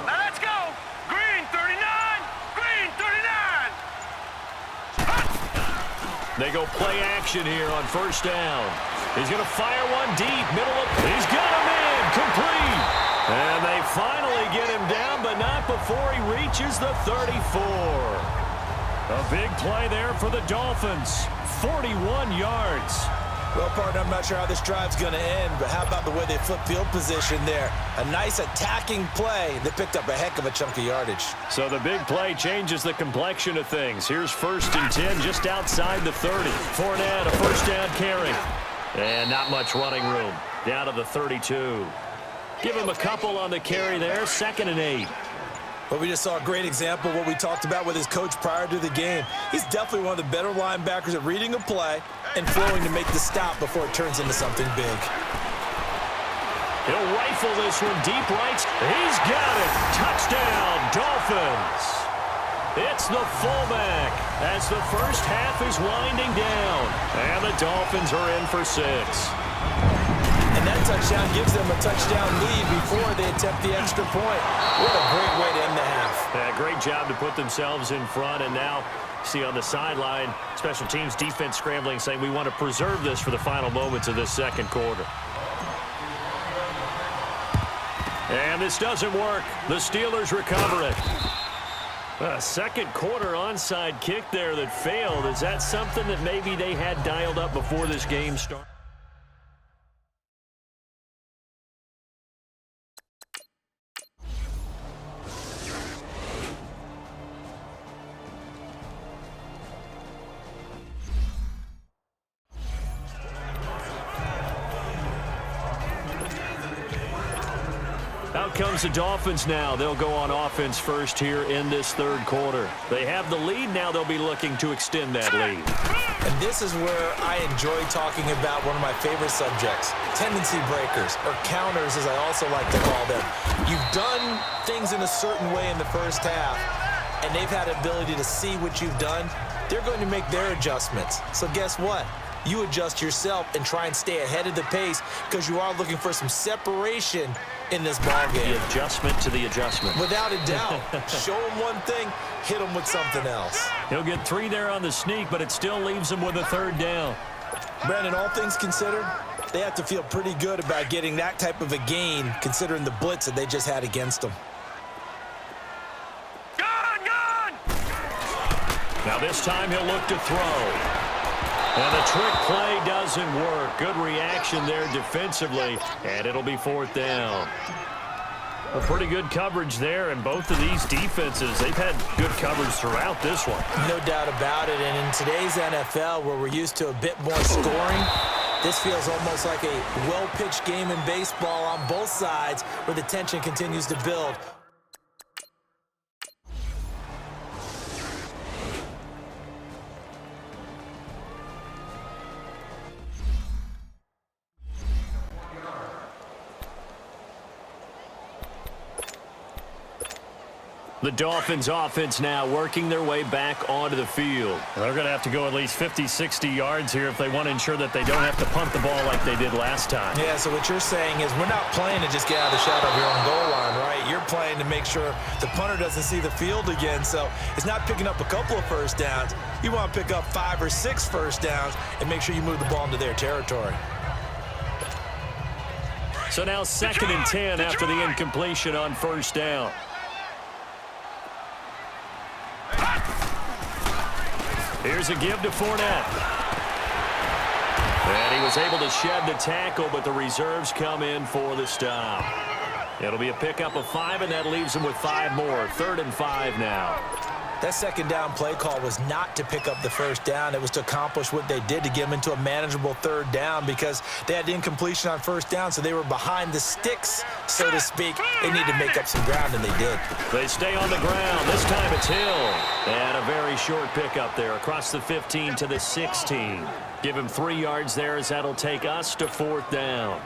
Now let's go. Green 39. Green 39. They go play action here on first down. He's going to fire one deep, middle of... He's got him in, complete. And they finally get him down, but not before he reaches the 34. A big play there for the Dolphins. 41 yards. Well, partner, I'm not sure how this drive's going to end, but how about the way they flip field position there? A nice attacking play that picked up a heck of a chunk of yardage. So the big play changes the complexion of things. Here's 1st and 10 just outside the 30. Fournette, a first down carry. And not much running room. Down to the 32. Give him a couple on the carry there. 2nd and 8. Well, we just saw a great example of what we talked about with his coach prior to the game. He's definitely one of the better linebackers at reading a play and flowing to make the stop before it turns into something big. He'll rifle this one deep right. He's got it. Touchdown, Dolphins. It's the fullback as the first half is winding down. And the Dolphins are in for 6. And that touchdown gives them a touchdown lead before they attempt the extra point. What a great way to end the half. Yeah, great job to put themselves in front. And now, see on the sideline, special teams defense scrambling, saying we want to preserve this for the final moments of this second quarter. And this doesn't work. The Steelers recover it. A second quarter onside kick there that failed. Is that something that maybe they had dialed up before this game started? Out comes the Dolphins now. They'll go on offense first here in this third quarter. They have the lead. Now they'll be looking to extend that lead. And this is where I enjoy talking about one of my favorite subjects, tendency breakers, or counters as I also like to call them. You've done things in a certain way in the first half, and they've had the ability to see what you've done. They're going to make their adjustments. So guess what? You adjust yourself and try and stay ahead of the pace because you are looking for some separation in this ballgame. The adjustment to the adjustment. Without a doubt. Show them one thing, hit them with something else. He'll get 3 there on the sneak, but it still leaves him with a 3rd down. Brandon, all things considered, they have to feel pretty good about getting that type of a gain considering the blitz that they just had against them. Gone! Now this time he'll look to throw. And the trick play doesn't work. Good reaction there defensively, and it'll be 4th down. A pretty good coverage there, and both of these defenses, they've had good coverage throughout this one. No doubt about it, and in today's NFL, where we're used to a bit more scoring, this feels almost like a well-pitched game in baseball on both sides where the tension continues to build. The Dolphins offense now working their way back onto the field. They're going to have to go at least 50, 60 yards here if they want to ensure that they don't have to punt the ball like they did last time. Yeah, so what you're saying is we're not playing to just get out of the shadow of your own goal line, right? You're playing to make sure the punter doesn't see the field again. So it's not picking up a couple of first downs. You want to pick up 5 or 6 first downs and make sure you move the ball into their territory. So now 2nd and 10 after the incompletion on first down. Here's a give to Fournette. And he was able to shed the tackle, but the reserves come in for the stop. It'll be a pickup of 5, and that leaves him with 5 more. 3rd and 5 now. That second down play call was not to pick up the first down. It was to accomplish what they did to get them into a manageable 3rd down because they had incompletion on first down, so they were behind the sticks, so to speak. They need to make up some ground, and they did. They stay on the ground. This time it's Hill. And a very short pickup there across the 15 to the 16. Give him 3 yards there as that'll take us to 4th down.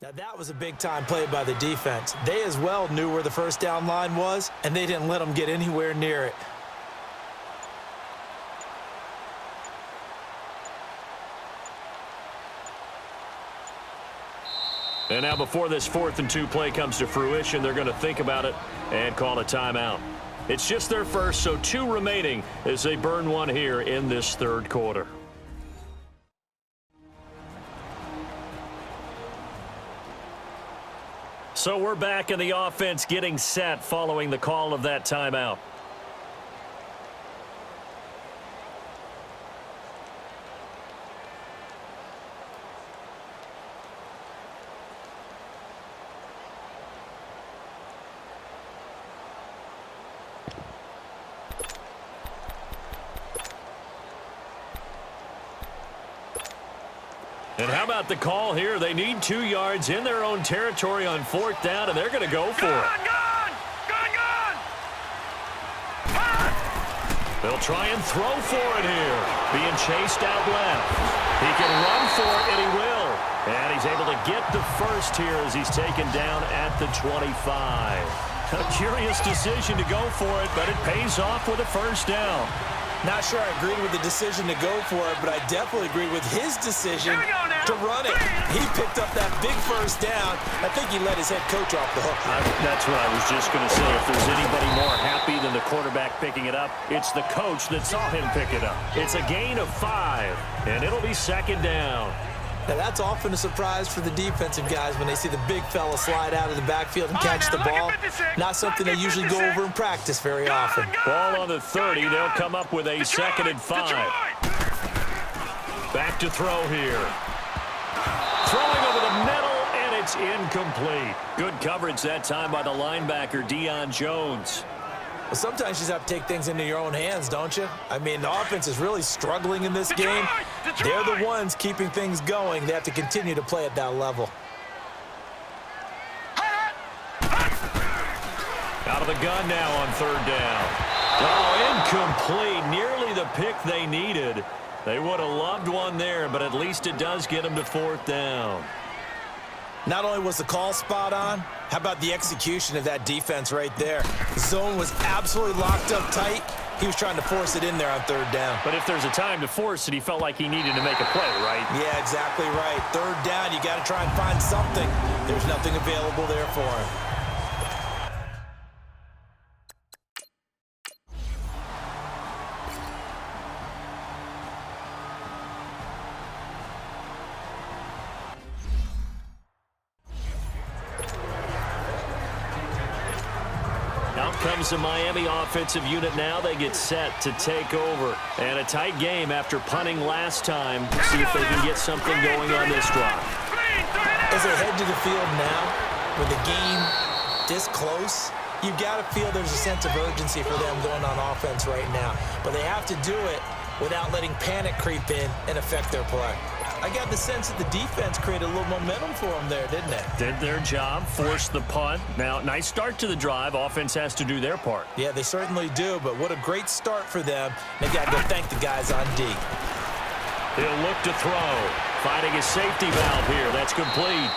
Now that was a big-time play by the defense. They as well knew where the first down line was, and they didn't let them get anywhere near it. And now before this 4th and 2 play comes to fruition, they're going to think about it and call a timeout. It's just their first, so 2 remaining as they burn one here in this 3rd quarter. So we're back in the offense getting set following the call of that timeout. And how about the call here? They need 2 yards in their own territory on 4th down, and they're going to go for it. Gun! They'll try and throw for it here. Being chased out left. He can run for it, and he will. And he's able to get the first here as he's taken down at the 25. A curious decision to go for it, but it pays off with a first down. Not sure I agreed with the decision to go for it, but I definitely agree with his decision to run it. He picked up that big first down. I think he let his head coach off the hook. That's what I was just going to say. If there's anybody more happy than the quarterback picking it up, it's the coach that saw him pick it up. It's a gain of 5, and it'll be 2nd down. Now, that's often a surprise for the defensive guys when they see the big fella slide out of the backfield and catch the ball. Not something they usually go over in practice very often. Ball on the 30. They'll come up with a 2nd and 5. Back to throw here. Throwing over the middle, and it's incomplete. Good coverage that time by the linebacker, Deion Jones. Well, sometimes you just have to take things into your own hands, don't you? I mean, the offense is really struggling in this game. They're the ones keeping things going. They have to continue to play at that level. Out of the gun now on 3rd down. Oh, incomplete. Nearly the pick they needed. They would have loved one there, but at least it does get them to 4th down. Not only was the call spot on, how about the execution of that defense right there? The zone was absolutely locked up tight. He was trying to force it in there on 3rd down. But if there's a time to force it, he felt like he needed to make a play, right? Yeah, exactly right. 3rd down, you got to try and find something. There's nothing available there for him. Out comes the Miami offensive unit now. They get set to take over. And a tight game after punting last time. See if they can get something going on this drive. As they head to the field now, with the game this close, you've got to feel there's a sense of urgency for them going on offense right now. But they have to do it without letting panic creep in and affect their play. I got the sense that the defense created a little momentum for them there, didn't they? Did their job, forced the punt. Now, nice start to the drive. Offense has to do their part. Yeah, they certainly do, but what a great start for them. They got to go thank the guys on D. He'll look to throw. Finding his safety valve here. That's complete.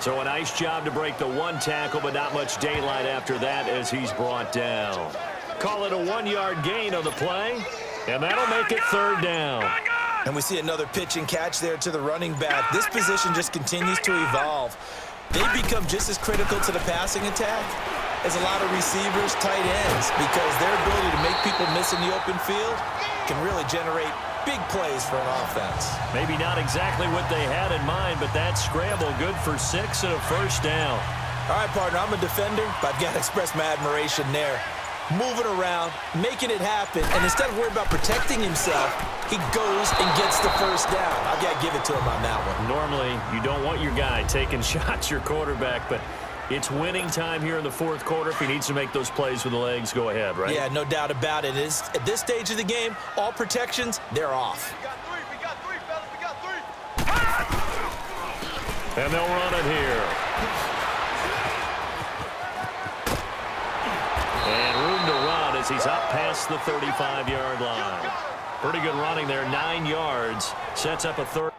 So a nice job to break the 1 tackle, but not much daylight after that as he's brought down. Call it a 1-yard gain on the play, and that'll make it 3rd down. And we see another pitch and catch there to the running back. This position just continues to evolve. They become just as critical to the passing attack as a lot of receivers, tight ends, because their ability to make people miss in the open field can really generate big plays for an offense. Maybe not exactly what they had in mind, but that scramble good for 6 and a 1st down. All right, partner, I'm a defender, but I've got to express my admiration there. Moving around, making it happen, and instead of worrying about protecting himself, he goes and gets the first down. I've got to give it to him on that one. Normally, you don't want your guy taking shots, your quarterback, but it's winning time here in the 4th quarter. If he needs to make those plays with the legs, go ahead, right? Yeah, no doubt about it. At this stage of the game, all protections, they're off. We got 3, fellas. We got 3. And they'll run it here. And room to run as he's up past the 35-yard line. Pretty good running there, 9 yards. Sets up a 3rd.